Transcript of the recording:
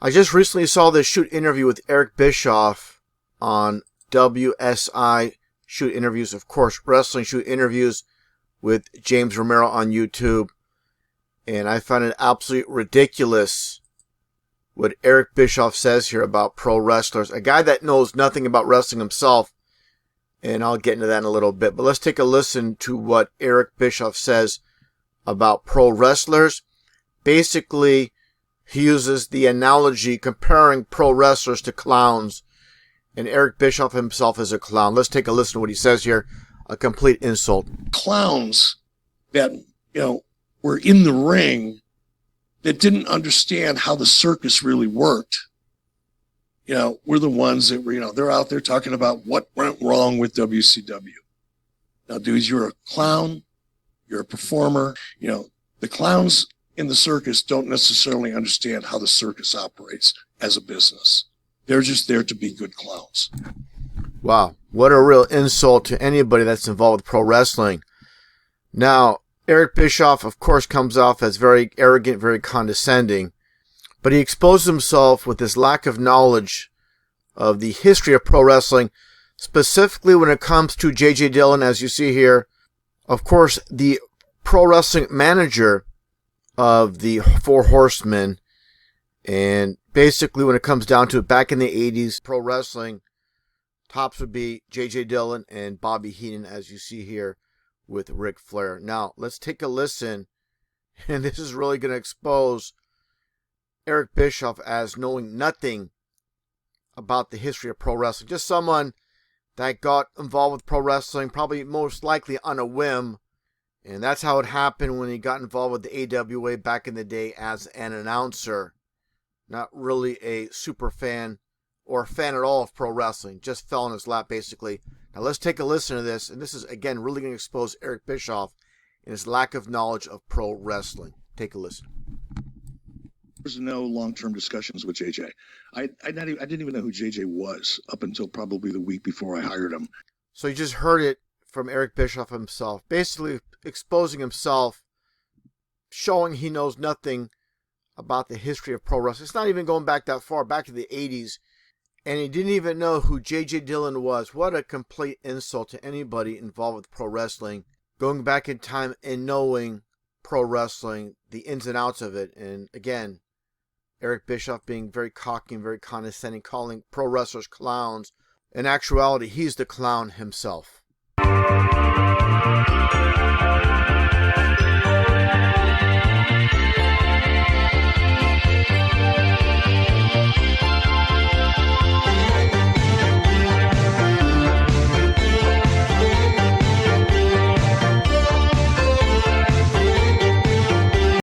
I just recently saw this shoot interview with Eric Bischoff on WSI Shoot Interviews, of course, Wrestling Shoot Interviews with James Romero on YouTube. And I found it absolutely ridiculous what Eric Bischoff says here about pro wrestlers. A guy that knows nothing about wrestling himself. And I'll get into that in a little bit. But let's take a listen to what Eric Bischoff says about pro wrestlers. Basically, he uses the analogy comparing pro wrestlers to clowns. And Eric Bischoff himself is a clown. Let's take a listen to what he says here. A complete insult. Clowns that, were in the ring that didn't understand how the circus really worked. We're the ones that were, they're out there talking about what went wrong with WCW. Now, dudes, you're a clown. You're a performer. The clowns in the circus don't necessarily understand how the circus operates as a business. They're just there to be good clowns. Wow, what a real insult to anybody that's involved with pro wrestling. Now, Eric Bischoff, of course, comes off as very arrogant, very condescending, but he exposes himself with his lack of knowledge of the history of pro wrestling, specifically when it comes to J.J. Dillon, as you see here. Of course, the pro wrestling manager of the Four Horsemen, and basically when it comes down to it, back in the 80s, pro wrestling, tops would be J.J. Dillon and Bobby Heenan, as you see here with Ric Flair. Now, let's take a listen, and this is really going to expose Eric Bischoff as knowing nothing about the history of pro wrestling. Just someone that got involved with pro wrestling, probably most likely on a whim, and that's how it happened when he got involved with the AWA back in the day as an announcer. Not really a super fan or a fan at all of pro wrestling. Just fell in his lap, basically. Now let's take a listen to this. And this is, again, really going to expose Eric Bischoff and his lack of knowledge of pro wrestling. Take a listen. There's no long-term discussions with JJ. I didn't even know who JJ was up until probably the week before I hired him. So you just heard it from Eric Bischoff himself. Basically exposing himself, showing he knows nothing about the history of pro wrestling. It's not even going back that far, back to the 80s. And he didn't even know who J.J. Dillon was. What a complete insult to anybody involved with pro wrestling. Going back in time and knowing pro wrestling, the ins and outs of it. And again, Eric Bischoff being very cocky and very condescending, calling pro wrestlers clowns. In actuality, he's the clown himself.